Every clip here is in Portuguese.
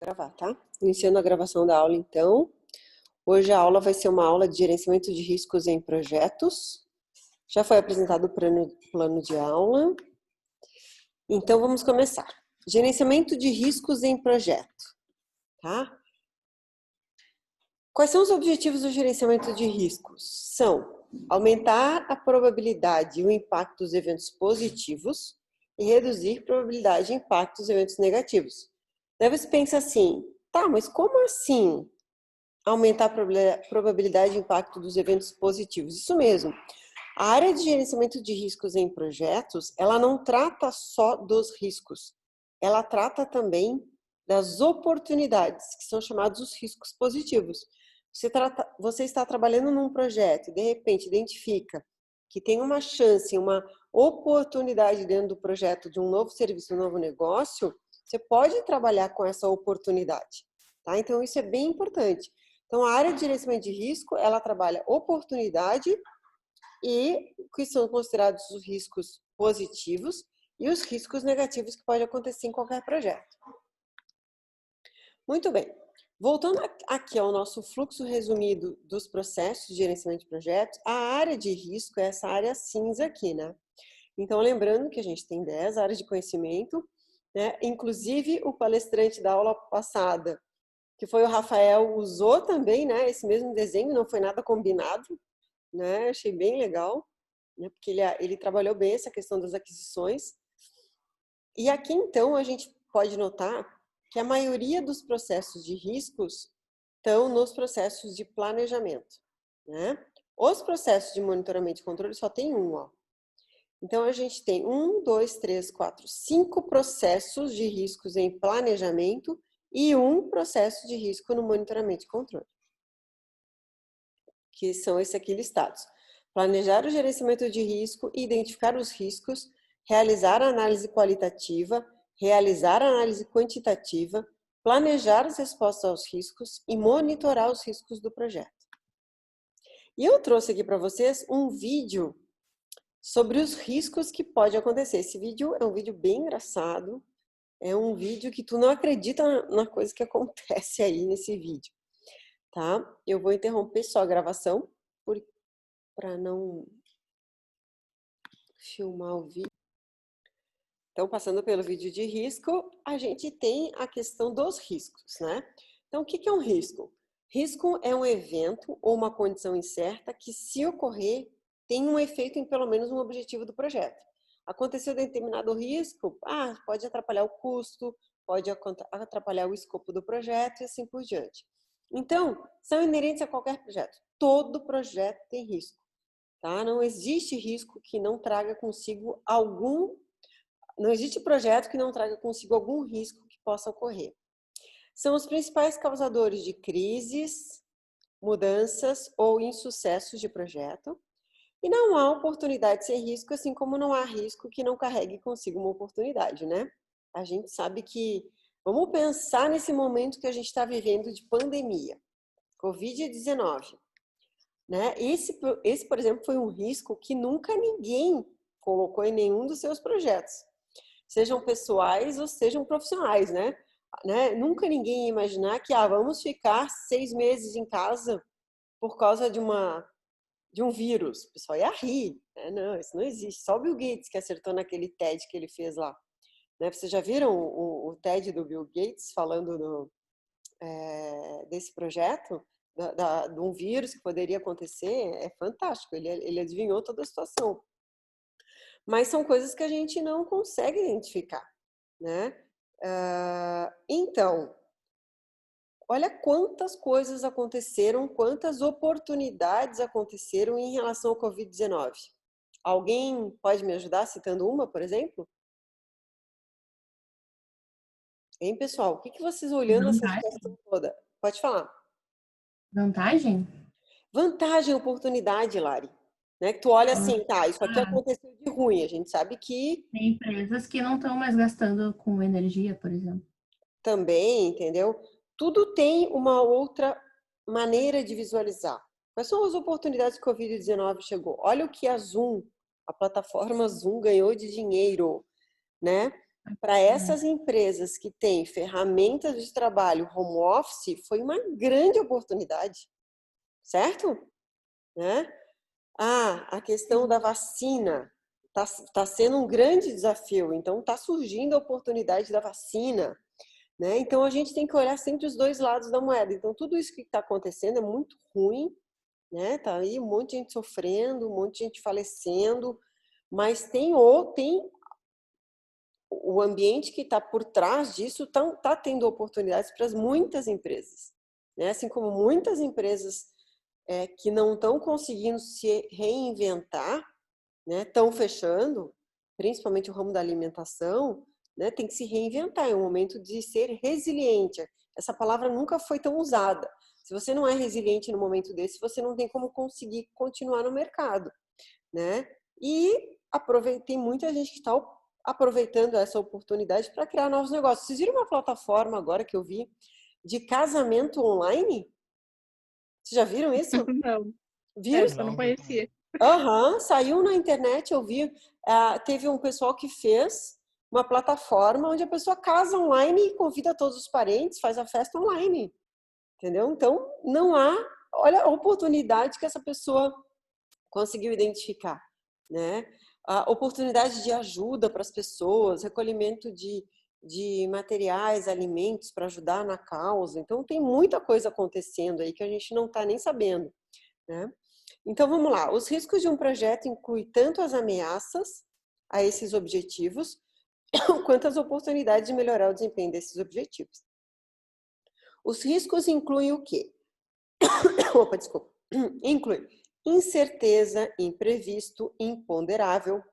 Gravar, tá? Iniciando a gravação da aula, então. Hoje a aula vai ser uma aula de gerenciamento de riscos em projetos. Já foi apresentado o plano de aula. Então, vamos começar. Gerenciamento de riscos em projeto, tá? Quais são os objetivos do gerenciamento de riscos? São aumentar a probabilidade e o impacto dos eventos positivos e reduzir a probabilidade e impacto dos eventos negativos. Daí você pensa assim, tá, mas como assim aumentar a probabilidade e impacto dos eventos positivos? Isso mesmo. A área de gerenciamento de riscos em projetos, ela não trata só dos riscos, ela trata também das oportunidades, que são chamados os riscos positivos. Você está trabalhando num projeto e, de repente, identifica que tem uma chance, uma oportunidade dentro do projeto de um novo serviço, um novo negócio, você pode trabalhar com essa oportunidade, tá? Então, isso é bem importante. Então, a área de gerenciamento de risco, ela trabalha oportunidade e que são considerados os riscos positivos e os riscos negativos que podem acontecer em qualquer projeto. Muito bem. Voltando aqui ao nosso fluxo resumido dos processos de gerenciamento de projetos, a área de risco é essa área cinza aqui, né? Então, lembrando que a gente tem 10 áreas de conhecimento, né? Inclusive, o palestrante da aula passada, que foi o Rafael, usou também, né, esse mesmo desenho, não foi nada combinado, né? Achei bem legal, né? Porque ele trabalhou bem essa questão das aquisições. E aqui, então, a gente pode notar que a maioria dos processos de riscos estão nos processos de planejamento, né? Os processos de monitoramento e controle só tem um, ó. Então, a gente tem 1, 2, 3, 4, 5 processos de riscos em planejamento e um processo de risco no monitoramento e controle, que são esses aqui listados. Planejar o gerenciamento de risco, identificar os riscos, realizar a análise qualitativa, realizar a análise quantitativa, planejar as respostas aos riscos e monitorar os riscos do projeto. E eu trouxe aqui para vocês um vídeo sobre os riscos que pode acontecer. Esse vídeo é um vídeo bem engraçado, é um vídeo que tu não acredita na coisa que acontece aí nesse vídeo, tá? Eu vou interromper só a gravação para não filmar o vídeo. Então, passando pelo vídeo de risco, a gente tem a questão dos riscos, né? Então, o que é um risco? Risco é um evento ou uma condição incerta que, se ocorrer, tem um efeito em pelo menos um objetivo do projeto. Aconteceu determinado risco, pode atrapalhar o custo, pode atrapalhar o escopo do projeto e assim por diante. Então, são inerentes a qualquer projeto. Todo projeto tem risco, tá? Não existe risco que não traga consigo não existe projeto que não traga consigo algum risco que possa ocorrer. São os principais causadores de crises, mudanças ou insucessos de projeto. E não há oportunidade sem risco, assim como não há risco que não carregue consigo uma oportunidade, né? A gente sabe que, vamos pensar nesse momento que a gente está vivendo de pandemia, Covid-19, né? Esse, por exemplo, foi um risco que nunca ninguém colocou em nenhum dos seus projetos, sejam pessoais ou sejam profissionais, né? Nunca ninguém ia imaginar que vamos ficar 6 meses em casa por causa de um vírus. O pessoal ia rir, né? Não, isso não existe. Só o Bill Gates que acertou naquele TED que ele fez lá. Né? Vocês já viram o TED do Bill Gates falando desse projeto? De um vírus que poderia acontecer? É fantástico, ele adivinhou toda a situação. Mas são coisas que a gente não consegue identificar, né? Então, olha quantas coisas aconteceram, quantas oportunidades aconteceram em relação ao Covid-19. Alguém pode me ajudar citando uma, por exemplo? Hein, pessoal? O que vocês olhando essa situação toda? Pode falar. Vantagem? Vantagem, oportunidade, Lari. Né? Que tu olha assim, tá, isso aqui aconteceu de ruim. A gente sabe que Tem empresas que não estão mais gastando com energia, por exemplo. também, entendeu? Tudo tem uma outra maneira de visualizar. Quais são as oportunidades que o Covid-19 chegou? Olha o que a Zoom, a plataforma Zoom ganhou de dinheiro, né? para essas empresas que têm ferramentas de trabalho home office, foi uma grande oportunidade, certo? Né? A questão da vacina tá sendo um grande desafio, então está surgindo a oportunidade da vacina, né? Então a gente tem que olhar sempre os dois lados da moeda. Então tudo isso que está acontecendo é muito ruim, né? Tá aí um monte de gente sofrendo, um monte de gente falecendo, mas tem o ambiente que está por trás disso tá tendo oportunidades para muitas empresas, né? Assim como muitas empresas que não estão conseguindo se reinventar, né? Estão fechando, principalmente o ramo da alimentação, né? Tem que se reinventar. É um momento de ser resiliente. Essa palavra nunca foi tão usada. Se você não é resiliente no momento desse, você não tem como conseguir continuar no mercado, né? E tem muita gente que está aproveitando essa oportunidade para criar novos negócios. Vocês viram uma plataforma agora que eu vi de casamento online? Vocês já viram isso? Não, Viram? essa eu não conhecia. Aham, saiu na internet, eu vi. Teve um pessoal que fez uma plataforma onde a pessoa casa online e convida todos os parentes, faz a festa online. Entendeu? Então, não há, olha a oportunidade que essa pessoa conseguiu identificar, né? A oportunidade de ajuda para as pessoas, recolhimento de materiais, alimentos para ajudar na causa. Então, tem muita coisa acontecendo aí que a gente não está nem sabendo, né? Então, vamos lá. Os riscos de um projeto incluem tanto as ameaças a esses objetivos, quanto as oportunidades de melhorar o desempenho desses objetivos. Os riscos incluem o quê? Opa, desculpa. Inclui incerteza, imprevisto, imponderável,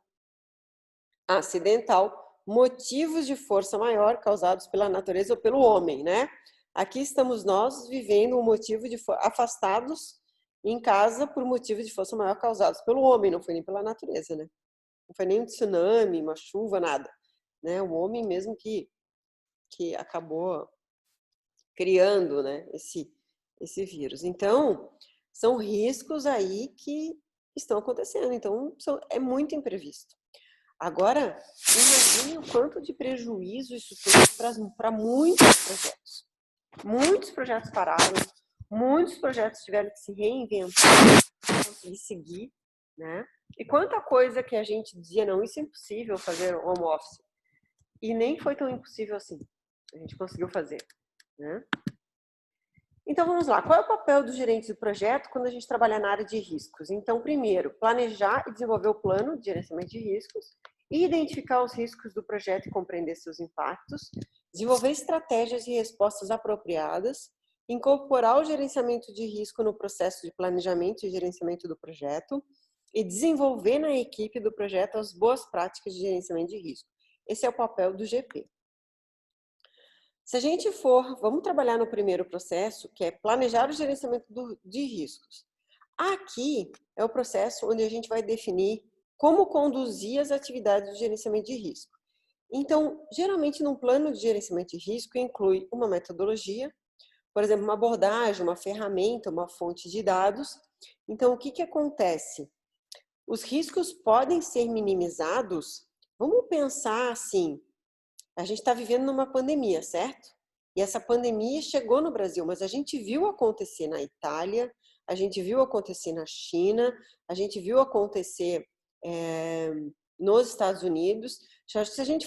acidental, motivos de força maior causados pela natureza ou pelo homem, né? Aqui estamos nós vivendo um motivo de afastados em casa por motivos de força maior causados pelo homem, não foi nem pela natureza, né? Não foi nem um tsunami, uma chuva, nada, né? O homem mesmo que acabou criando, né, esse vírus. Então, são riscos aí que estão acontecendo. Então, é muito imprevisto. Agora, imagine o quanto de prejuízo isso teve para muitos projetos. Muitos projetos pararam, muitos projetos tiveram que se reinventar para conseguir seguir, né? E quanta coisa que a gente dizia, não, isso é impossível fazer home office. E nem foi tão impossível assim. A gente conseguiu fazer, né? Então, vamos lá. Qual é o papel do gerente do projeto quando a gente trabalha na área de riscos? Então, primeiro, planejar e desenvolver o plano de gerenciamento de riscos, identificar os riscos do projeto e compreender seus impactos, desenvolver estratégias e respostas apropriadas, incorporar o gerenciamento de risco no processo de planejamento e gerenciamento do projeto e desenvolver na equipe do projeto as boas práticas de gerenciamento de risco. Esse é o papel do GP. Se a gente vamos trabalhar no primeiro processo, que é planejar o gerenciamento de riscos. Aqui é o processo onde a gente vai definir como conduzir as atividades de gerenciamento de risco. Então, geralmente, num plano de gerenciamento de risco, inclui uma metodologia, por exemplo, uma abordagem, uma ferramenta, uma fonte de dados. Então, o que acontece? Os riscos podem ser minimizados. Vamos pensar assim, a gente está vivendo numa pandemia, certo? E essa pandemia chegou no Brasil, mas a gente viu acontecer na Itália, a gente viu acontecer na China, a gente viu acontecer nos Estados Unidos. Se a gente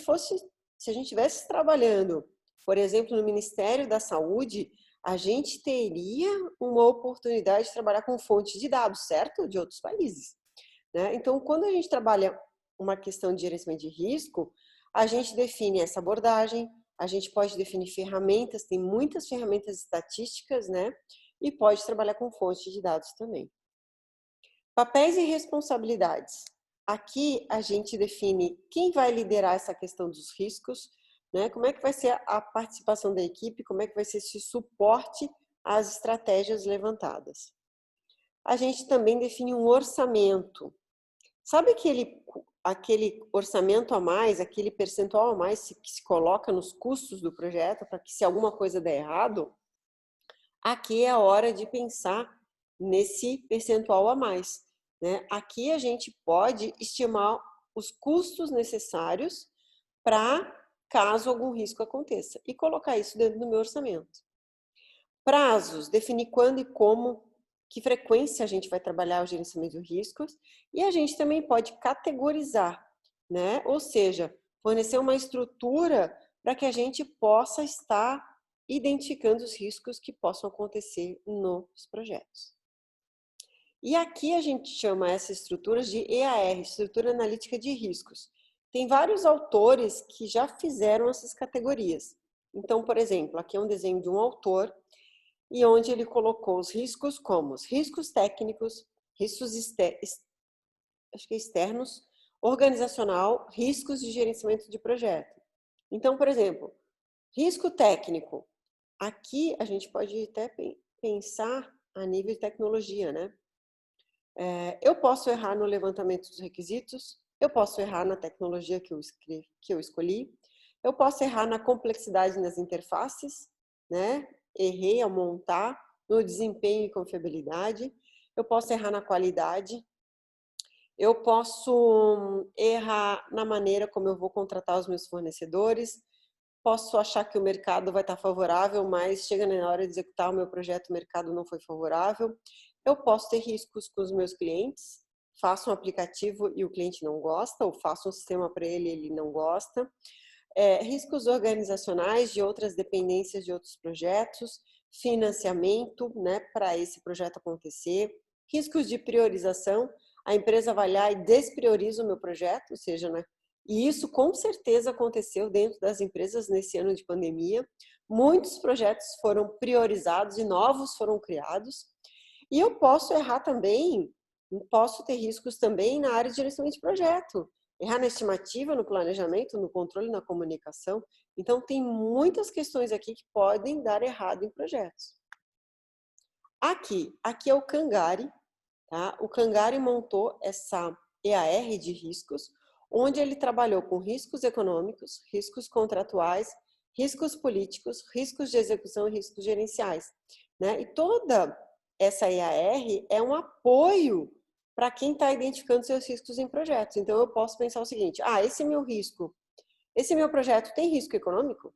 estivesse trabalhando, por exemplo, no Ministério da Saúde, a gente teria uma oportunidade de trabalhar com fontes de dados, certo? De outros países, né? Então, quando a gente trabalha uma questão de gerenciamento de risco, a gente define essa abordagem, a gente pode definir ferramentas, tem muitas ferramentas estatísticas, né? E pode trabalhar com fontes de dados também. Papéis e responsabilidades. Aqui a gente define quem vai liderar essa questão dos riscos, né? Como é que vai ser a participação da equipe, como é que vai ser esse suporte às estratégias levantadas. A gente também define um orçamento. Sabe aquele orçamento a mais, aquele percentual a mais que se coloca nos custos do projeto para que se alguma coisa der errado? Aqui é a hora de pensar nesse percentual a mais, né? Aqui a gente pode estimar os custos necessários para caso algum risco aconteça, e colocar isso dentro do meu orçamento. Prazos, definir quando e como, que frequência a gente vai trabalhar o gerenciamento de riscos, e a gente também pode categorizar, né? Ou seja, fornecer uma estrutura para que a gente possa estar identificando os riscos que possam acontecer nos projetos. E aqui a gente chama essa estrutura de EAR, Estrutura Analítica de Riscos. Tem vários autores que já fizeram essas categorias. Então, por exemplo, aqui é um desenho de um autor e onde ele colocou os riscos como os riscos técnicos, riscos externos, organizacional, riscos de gerenciamento de projeto. Então, por exemplo, risco técnico. Aqui a gente pode até pensar a nível de tecnologia, né? Eu posso errar no levantamento dos requisitos, eu posso errar na tecnologia que eu escolhi, eu posso errar na complexidade nas interfaces, né? Errei ao montar, no desempenho e confiabilidade, eu posso errar na qualidade, eu posso errar na maneira como eu vou contratar os meus fornecedores, posso achar que o mercado vai estar favorável, mas chega na hora de executar o meu projeto, o mercado não foi favorável. Eu posso ter riscos com os meus clientes, faço um aplicativo e o cliente não gosta, ou faço um sistema para ele e ele não gosta. Riscos organizacionais de outras dependências de outros projetos, financiamento, né, para esse projeto acontecer. Riscos de priorização, a empresa vai lá e desprioriza o meu projeto, ou seja, né, e isso com certeza aconteceu dentro das empresas nesse ano de pandemia. Muitos projetos foram priorizados e novos foram criados. E eu posso errar também, posso ter riscos também na área de gerenciamento de projeto. Errar na estimativa, no planejamento, no controle, na comunicação. Então, tem muitas questões aqui que podem dar errado em projetos. Aqui é o Cangari, tá? O Cangari montou essa EAR de riscos, onde ele trabalhou com riscos econômicos, riscos contratuais, riscos políticos, riscos de execução e riscos gerenciais, né? E toda essa EAR é um apoio para quem está identificando seus riscos em projetos. Então, eu posso pensar o seguinte, esse meu projeto tem risco econômico?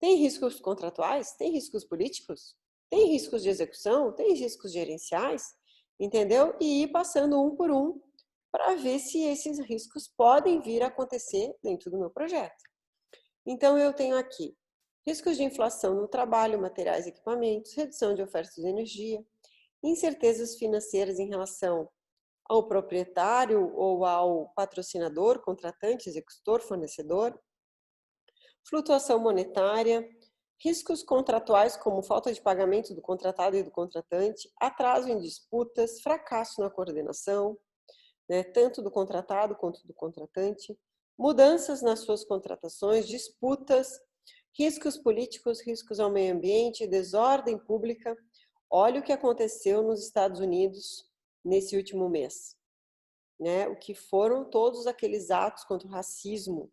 Tem riscos contratuais? Tem riscos políticos? Tem riscos de execução? Tem riscos gerenciais? Entendeu? E ir passando um por um para ver se esses riscos podem vir a acontecer dentro do meu projeto. Então, eu tenho aqui riscos de inflação no trabalho, materiais e equipamentos, redução de ofertas de energia, incertezas financeiras em relação ao proprietário ou ao patrocinador, contratante, executor, fornecedor, flutuação monetária, riscos contratuais como falta de pagamento do contratado e do contratante, atraso em disputas, fracasso na coordenação, né, tanto do contratado quanto do contratante, mudanças nas suas contratações, disputas, riscos políticos, riscos ao meio ambiente, desordem pública. Olha o que aconteceu nos Estados Unidos nesse último mês, né? O que foram todos aqueles atos contra o racismo,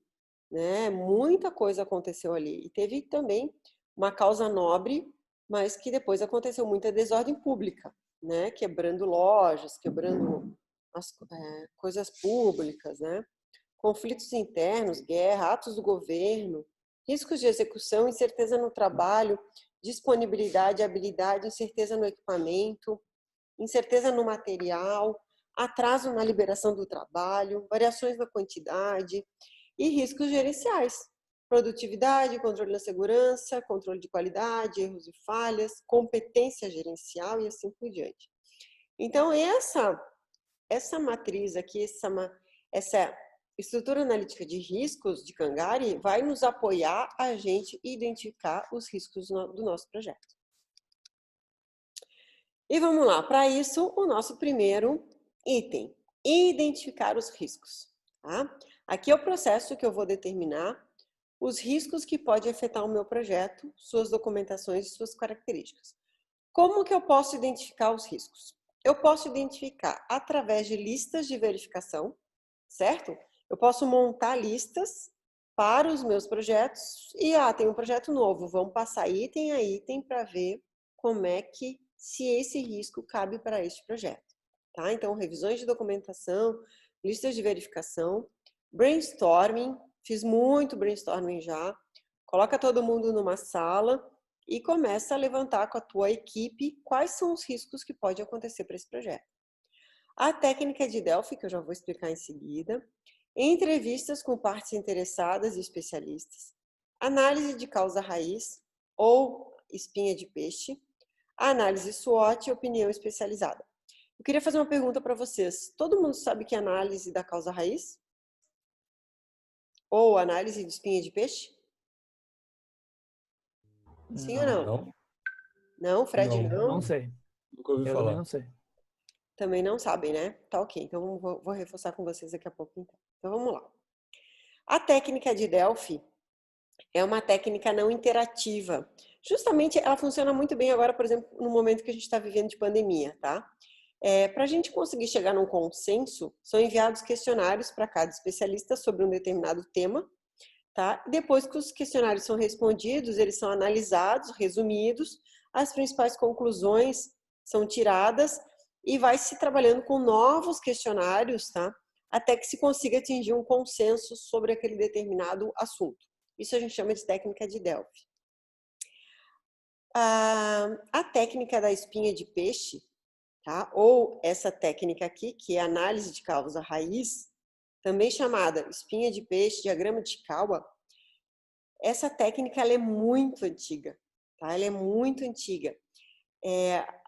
né? Muita coisa aconteceu ali. E teve também uma causa nobre, mas que depois aconteceu muita desordem pública, né? Quebrando lojas, quebrando as coisas públicas, né? Conflitos internos, guerra, atos do governo, riscos de execução, incerteza no trabalho, disponibilidade, habilidade, incerteza no equipamento, incerteza no material, atraso na liberação do trabalho, variações na quantidade e riscos gerenciais, produtividade, controle da segurança, controle de qualidade, erros e falhas, competência gerencial e assim por diante. Então, essa matriz aqui, essa estrutura analítica de riscos de Cangari vai nos apoiar a gente identificar os riscos do nosso projeto. E vamos lá, para isso, o nosso primeiro item, identificar os riscos. Tá? Aqui é o processo que eu vou determinar os riscos que podem afetar o meu projeto, suas documentações e suas características. Como que eu posso identificar os riscos? Eu posso identificar através de listas de verificação, certo? Eu posso montar listas para os meus projetos e, tem um projeto novo, vamos passar item a item para ver como é que, se esse risco cabe para este projeto, tá? Então, revisões de documentação, listas de verificação, brainstorming, Fiz muito brainstorming já. Coloca todo mundo numa sala e começa a levantar com a tua equipe quais são os riscos que podem acontecer para esse projeto. A técnica de Delphi, que eu já vou explicar em seguida. Entrevistas com partes interessadas e especialistas. Análise de causa raiz ou espinha de peixe. Análise SWOT e opinião especializada. Eu queria fazer uma pergunta para vocês. Todo mundo sabe que é análise da causa raiz? Ou análise de espinha de peixe? Sim ou não? Não, Não, Fred, Não. não? Não sei. nunca ouvi Eu também falar. não sei. Também não sabem, né? Tá ok. Então vou reforçar com vocês daqui a pouco. Então vamos lá. A técnica de Delphi é uma técnica não interativa. Justamente ela funciona muito bem agora, por exemplo, no momento que a gente está vivendo de pandemia, tá? Para a gente conseguir chegar num consenso, são enviados questionários para cada especialista sobre um determinado tema, tá? Depois que os questionários são respondidos, eles são analisados, resumidos, as principais conclusões são tiradas e vai se trabalhando com novos questionários, tá? Até que se consiga atingir um consenso sobre aquele determinado assunto. Isso a gente chama de técnica de Delphi. A técnica da espinha de peixe, tá? Ou essa técnica aqui, que é a análise de causa raiz, também chamada espinha de peixe, diagrama de Chikawa, essa técnica ela é muito antiga, tá? Ela é muito antiga.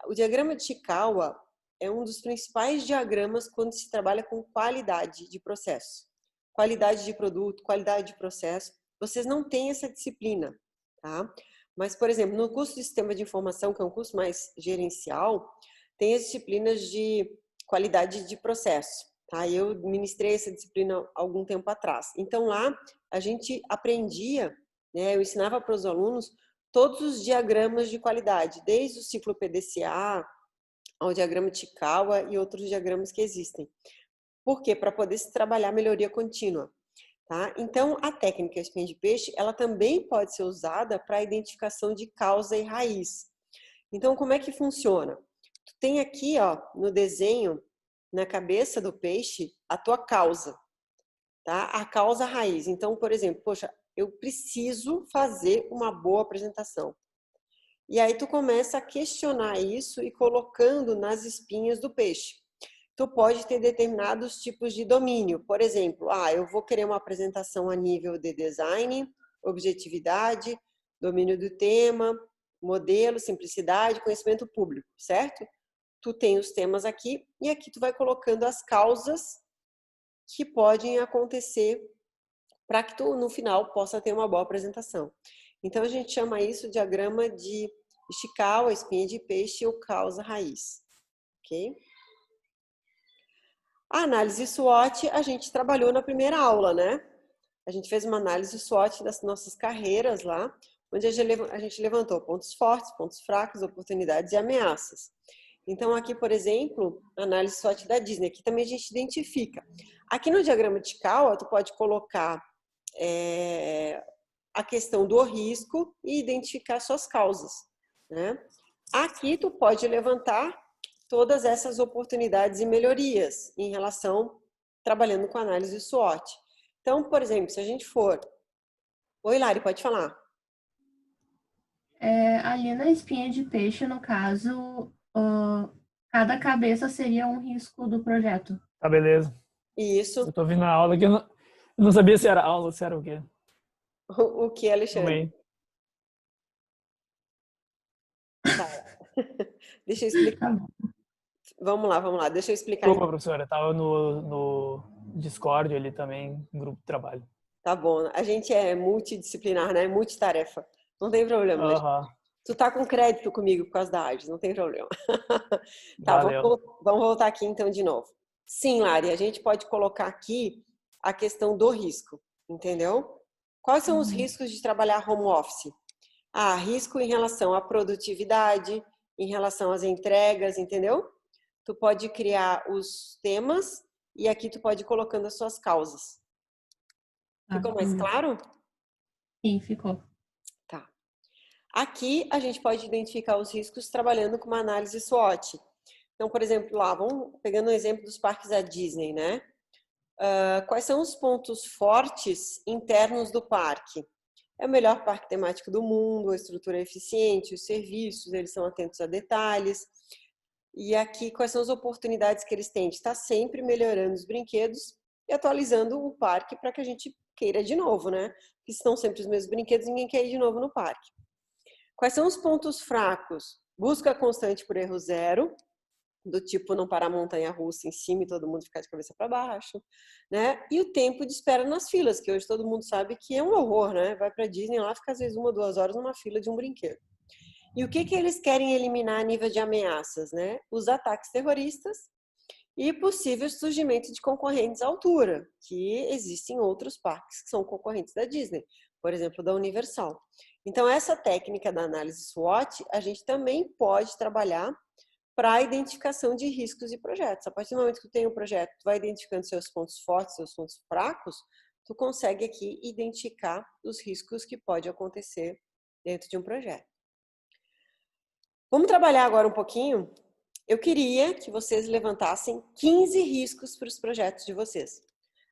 O diagrama de Chikawa é um dos principais diagramas quando se trabalha com qualidade de processo. Qualidade de produto, qualidade de processo. Vocês não têm essa disciplina, tá? Mas, por exemplo, no curso de Sistema de Informação, que é um curso mais gerencial, tem as disciplinas de qualidade de processo, tá? Eu ministrei essa disciplina há algum tempo atrás. Então, lá, a gente aprendia, né? Eu ensinava para os alunos todos os diagramas de qualidade, desde o ciclo PDCA ao diagrama de Chikawa e outros diagramas que existem. Por quê? Para poder se trabalhar melhoria contínua. Tá? Então, a técnica espinha de peixe, ela também pode ser usada para a identificação de causa e raiz. Então, como é que funciona? Tu tem aqui, ó, no desenho, na cabeça do peixe, a tua causa, tá? A causa raiz. Então, por exemplo, poxa, eu preciso fazer uma boa apresentação. E aí tu começa a questionar isso e colocando nas espinhas do peixe. Tu pode ter determinados tipos de domínio. Por exemplo, eu vou querer uma apresentação a nível de design, objetividade, domínio do tema, modelo, simplicidade, conhecimento público, certo? Tu tem os temas aqui e aqui tu vai colocando as causas que podem acontecer para que tu, no final, possa ter uma boa apresentação. Então, a gente chama isso de diagrama de Chikawa, espinha de peixe ou causa raiz, ok? A análise SWOT a gente trabalhou na primeira aula, né? A gente fez uma análise SWOT das nossas carreiras lá, onde a gente levantou pontos fortes, pontos fracos, oportunidades e ameaças. Então, aqui, por exemplo, a análise SWOT da Disney, aqui também a gente identifica. Aqui no diagrama de Chikawa, tu pode colocar a questão do risco e identificar suas causas, né? Aqui tu pode levantar todas essas oportunidades e melhorias em relação, trabalhando com análise SWOT. Então, por exemplo, se a gente for... Oi, Lari, pode falar. Ali na espinha de peixe, no caso, cada cabeça seria um risco do projeto. Tá, beleza. Isso. Eu tô vindo a aula aqui, eu não sabia se era aula ou se era o quê. O que, Alexandre? Também. Tá. Deixa eu explicar. Vamos lá. Deixa eu explicar. Desculpa, professora. Eu tava no Discord ali também, em grupo de trabalho. Tá bom. A gente é multidisciplinar, né? Multitarefa. Não tem problema. Aham. Tu tá com crédito comigo por causa da ARDES, não tem problema. Tá, Valeu. vamos voltar aqui então de novo. Sim, Lari, a gente pode colocar aqui a questão do risco, entendeu? Quais são os riscos de trabalhar home office? Risco em relação à produtividade, em relação às entregas, entendeu? Tu pode criar os temas e aqui tu pode ir colocando as suas causas. Ficou mais claro? Sim, ficou. Tá. Aqui a gente pode identificar os riscos trabalhando com uma análise SWOT. Então, por exemplo, lá, vamos pegando o exemplo dos parques da Disney, né? Quais são os pontos fortes internos do parque? É o melhor parque temático do mundo, a estrutura é eficiente, os serviços, eles são atentos a detalhes. E aqui, quais são as oportunidades que eles têm de estar sempre melhorando os brinquedos e atualizando o parque para que a gente queira de novo, né? Porque estão sempre os mesmos brinquedos, ninguém quer ir de novo no parque. Quais são os pontos fracos? Busca constante por erro zero, do tipo não parar a montanha-russa em cima e todo mundo ficar de cabeça para baixo, né? E o tempo de espera nas filas, que hoje todo mundo sabe que é um horror, né? Vai para Disney lá, fica às vezes 1 ou 2 horas numa fila de um brinquedo. E o que eles querem eliminar a nível de ameaças, né? Os ataques terroristas e possível surgimento de concorrentes à altura, que existem outros parques que são concorrentes da Disney, por exemplo, da Universal. Então, essa técnica da análise SWOT, a gente também pode trabalhar para a identificação de riscos e projetos. A partir do momento que tu tem um projeto, tu vai identificando seus pontos fortes, seus pontos fracos, tu consegue aqui identificar os riscos que pode acontecer dentro de um projeto. Vamos trabalhar agora um pouquinho. Eu queria que vocês levantassem 15 riscos para os projetos de vocês.